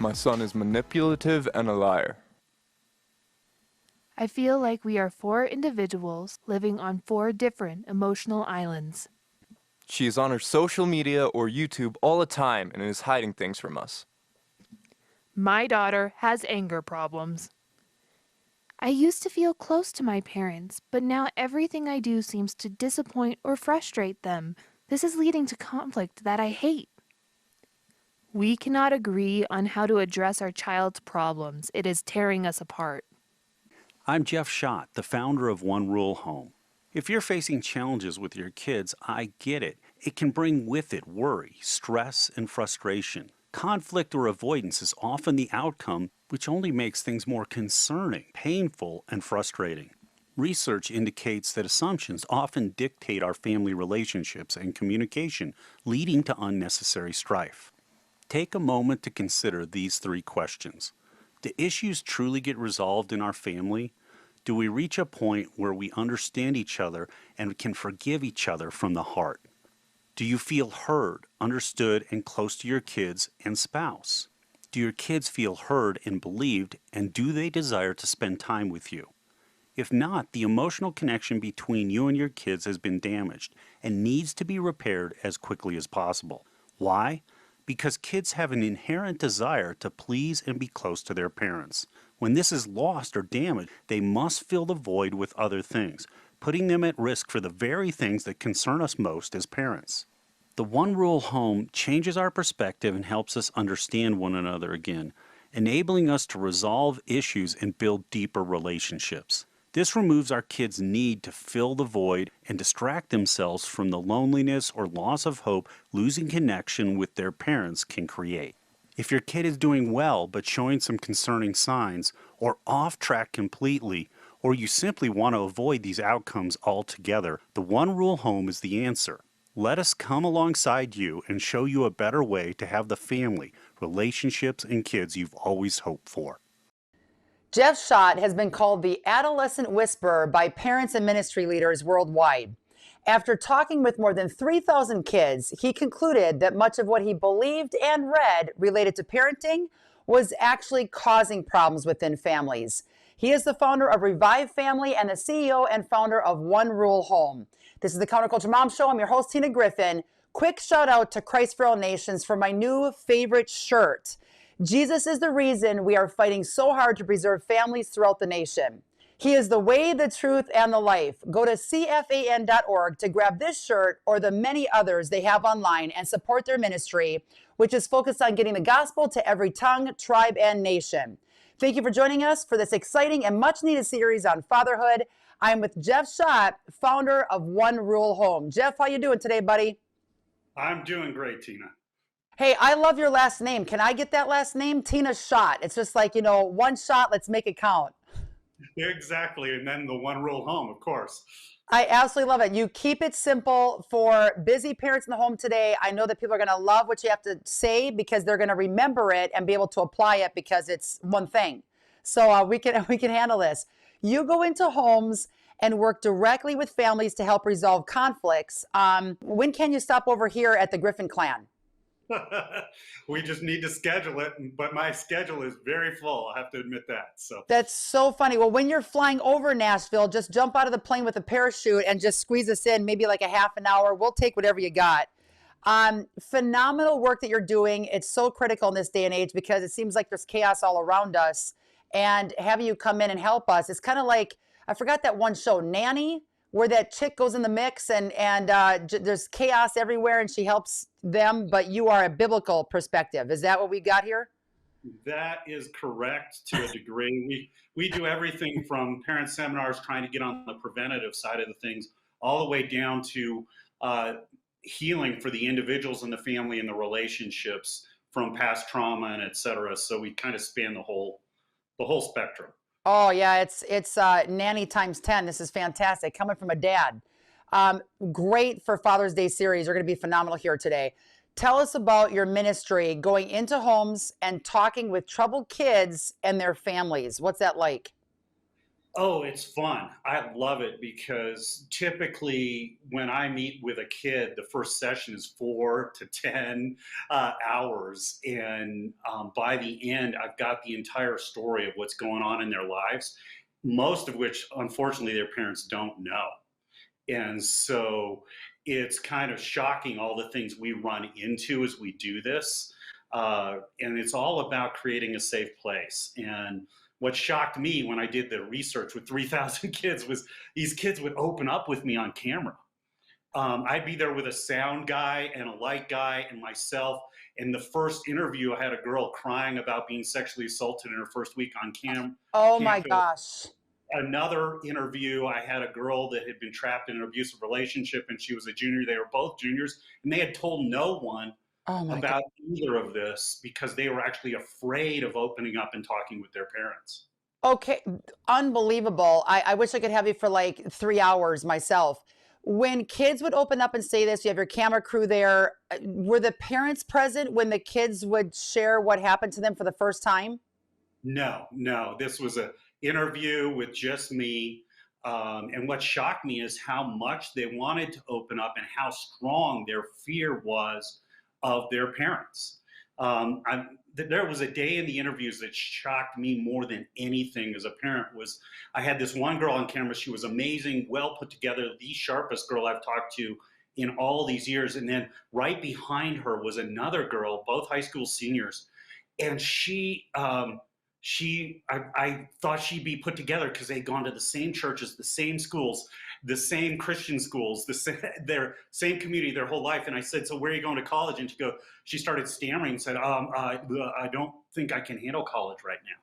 My son is manipulative and a liar. I feel like we are 4 individuals living on 4 different emotional islands. She is on her social media or YouTube all the time and is hiding things from us. My daughter has anger problems. I used to feel close to my parents, but now everything I do seems to disappoint or frustrate them. This is leading to conflict that I hate. We cannot agree on how to address our child's problems. It is tearing us apart. I'm Jeff Schadt, the founder of One Rule Home. If you're facing challenges with your kids, I get it. It can bring with it worry, stress, and frustration. Conflict or avoidance is often the outcome, which only makes things more concerning, painful, and frustrating. Research indicates that assumptions often dictate our family relationships and communication, leading to unnecessary strife. Take a moment to consider these 3 questions. Do issues truly get resolved in our family? Do we reach a point where we understand each other and can forgive each other from the heart? Do you feel heard, understood, and close to your kids and spouse? Do your kids feel heard and believed, and do they desire to spend time with you? If not, the emotional connection between you and your kids has been damaged and needs to be repaired as quickly as possible. Why? Because kids have an inherent desire to please and be close to their parents. When this is lost or damaged, they must fill the void with other things, putting them at risk for the very things that concern us most as parents. The One Rule Home changes our perspective and helps us understand one another again, enabling us to resolve issues and build deeper relationships. This removes our kids' need to fill the void and distract themselves from the loneliness or loss of hope losing connection with their parents can create. If your kid is doing well but showing some concerning signs, or off track completely, or you simply want to avoid these outcomes altogether, the One Rule Home is the answer. Let us come alongside you and show you a better way to have the family, relationships, and kids you've always hoped for. Jeff Schadt has been called the adolescent whisperer by parents and ministry leaders worldwide. After talking with more than 3,000 kids, he concluded that much of what he believed and read related to parenting was actually causing problems within families. He is the founder of Revive Family and the CEO and founder of One Rule Home. This is the Counterculture Mom Show. I'm your host, Tina Griffin. Quick shout out to Christ for All Nations for my new favorite shirt. Jesus is the reason we are fighting so hard to preserve families throughout the nation. He is the way, the truth, and the life. Go to cfan.org to grab this shirt or the many others they have online and support their ministry, which is focused on getting the gospel to every tongue, tribe, and nation. Thank you for joining us for this exciting and much-needed series on fatherhood. I'm with Jeff Schadt, founder of One Rule Home. Jeff, how you doing today, buddy? I'm doing great, Tina. Hey, I love your last name. Can I get that last name? Tina Schadt. It's just like, one shot, let's make it count. Exactly, and then the One Rule Home, of course. I absolutely love it. You keep it simple for busy parents in the home today. I know that people are going to love what you have to say because they're going to remember it and be able to apply it because it's one thing. So we can handle this. You go into homes and work directly with families to help resolve conflicts. When can you stop over here at the Griffin clan? We just need to schedule it, but my schedule is very full. I have to admit that. So that's so funny. Well, when you're flying over Nashville, just jump out of the plane with a parachute and just squeeze us in, maybe like a half an hour. We'll take whatever you got. Phenomenal work that you're doing. It's so critical in this day and age because it seems like there's chaos all around us. And having you come in and help us, it's kind of like, I forgot that one show, Nanny, where that chick goes in the mix and there's chaos everywhere and she helps them, but you are a biblical perspective. Is that what we got here? That is correct to a degree. We do everything from parent seminars trying to get on the preventative side of the things, all the way down to healing for the individuals in the family and the relationships from past trauma and et cetera. So we kind of span the whole spectrum. Oh yeah, it's nanny times 10. This is fantastic. Coming from a dad. Great for Father's Day series. You're going to be phenomenal here today. Tell us about your ministry going into homes and talking with troubled kids and their families. What's that like? Oh, it's fun. I love it because typically when I meet with a kid, the first session is 4 to 10 hours. And by the end, I've got the entire story of what's going on in their lives, most of which, unfortunately, their parents don't know. And so it's kind of shocking all the things we run into as we do this. And it's all about creating a safe place. And what shocked me when I did the research with 3,000 kids was these kids would open up with me on camera. I'd be there with a sound guy and a light guy and myself. In the first interview, I had a girl crying about being sexually assaulted in her first week on Oh my campus. gosh. Another interview, I had a girl that had been trapped in an abusive relationship and she was a junior. They were both juniors and they had told no one Oh my God. about either of this because they were actually afraid of opening up and talking with their parents. Okay, unbelievable. I wish I could have you for like 3 hours myself. When kids would open up and say this, you have your camera crew there. Were the parents present when the kids would share what happened to them for the first time? No, no, this was a interview with just me. And what shocked me is how much they wanted to open up and how strong their fear was of their parents. There was a day in the interviews that shocked me more than anything as a parent was I had this one girl on camera. She was amazing, well put together, the sharpest girl I've talked to in all these years. And then right behind her was another girl, both high school seniors, and I thought she'd be put together because they'd gone to the same churches, the same schools, the same Christian schools, their same community their whole life. And I said, so where are you going to college? And she started stammering and said, I don't think I can handle college right now.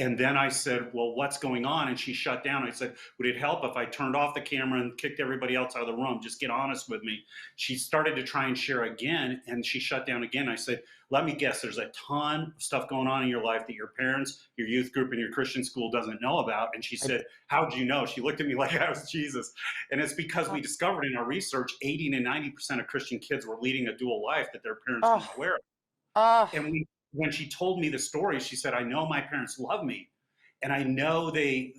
And then I said, well, what's going on? And she shut down. I said, would it help if I turned off the camera and kicked everybody else out of the room? Just get honest with me. She started to try and share again, and she shut down again. I said, let me guess, there's a ton of stuff going on in your life that your parents, your youth group, and your Christian school doesn't know about. And she said, how'd you know? She looked at me like I was Jesus. And it's because we discovered in our research 80 to 90% of Christian kids were leading a dual life that their parents weren't Oh, aware of. oh, And when she told me the story, she said, I know my parents love me and I know they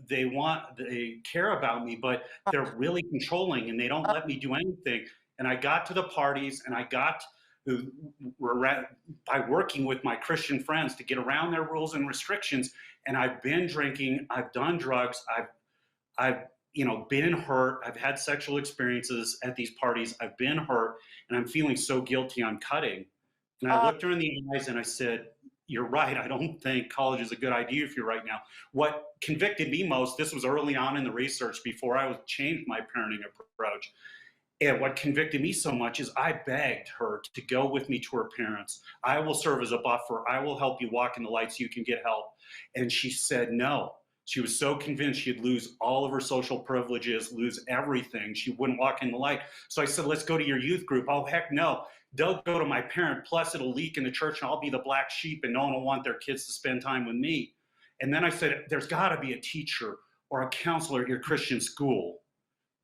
care about me, but they're really controlling and they don't let me do anything. And I got to the parties and I got by working with my Christian friends to get around their rules and restrictions. And I've been drinking, I've done drugs, I've been hurt, I've had sexual experiences at these parties, I've been hurt, and I'm feeling so guilty I'm cutting. And I oh, looked her in the eyes and I said, you're right. I don't think college is a good idea for you right now. What convicted me most, this was early on in the research before I changed my parenting approach. And what convicted me so much is I begged her to go with me to her parents. I will serve as a buffer. I will help you walk in the light so you can get help. And she said no. She was so convinced she'd lose all of her social privileges, lose everything. She wouldn't walk in the light. So I said, let's go to your youth group. Oh, heck no. They'll go to my parent, plus it'll leak in the church and I'll be the black sheep and no one will want their kids to spend time with me. And then I said, there's got to be a teacher or a counselor at your Christian school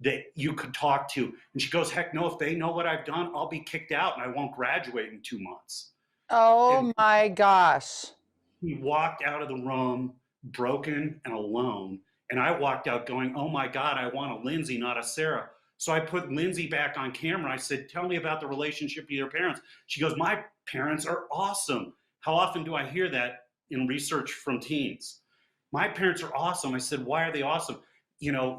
that you could talk to. And she goes, heck no, if they know what I've done, I'll be kicked out and I won't graduate in 2 months. And oh my gosh. he walked out of the room broken and alone. And I walked out going, oh my God, I want a Lindsay, not a Sarah. So I put Lindsay back on camera. I said, tell me about the relationship with your parents. She goes, my parents are awesome. How often do I hear that in research from teens? My parents are awesome. I said, why are they awesome?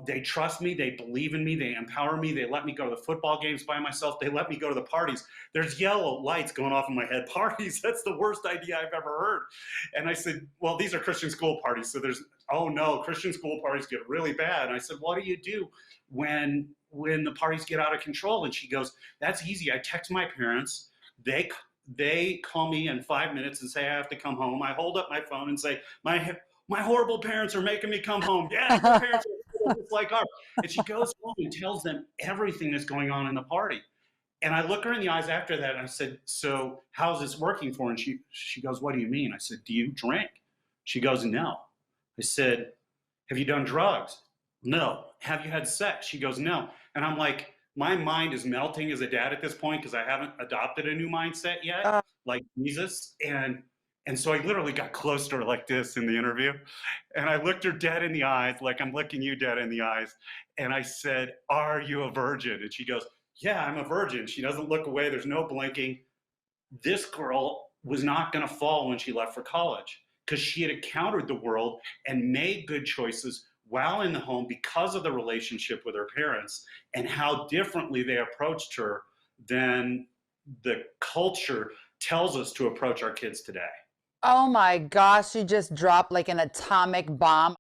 They trust me, they believe in me, they empower me, they let me go to the football games by myself, they let me go to the parties. There's yellow lights going off in my head. Parties, that's the worst idea I've ever heard. And I said, well, these are Christian school parties, so oh no, Christian school parties get really bad. And I said, what do you do when the parties get out of control? And she goes, that's easy. I text my parents, they call me in 5 minutes and say I have to come home. I hold up my phone and say, my horrible parents are making me come home. Yeah, your parents are just like ours. And she goes home and tells them everything that's going on in the party. And I look her in the eyes after that and I said, so how's this working for her? And she goes, what do you mean? I said, do you drink? She goes, no. I said, have you done drugs? No. Have you had sex? She goes, no. And I'm like, my mind is melting as a dad at this point because I haven't adopted a new mindset yet, like Jesus. And so I literally got close to her like this in the interview. And I looked her dead in the eyes, like I'm looking you dead in the eyes. And I said, "Are you a virgin?" And she goes, "Yeah, I'm a virgin." She doesn't look away. There's no blinking. This girl was not going to fall when she left for college because she had encountered the world and made good choices while in the home because of the relationship with her parents and how differently they approached her than the culture tells us to approach our kids today. Oh my gosh, you just dropped like an atomic bomb.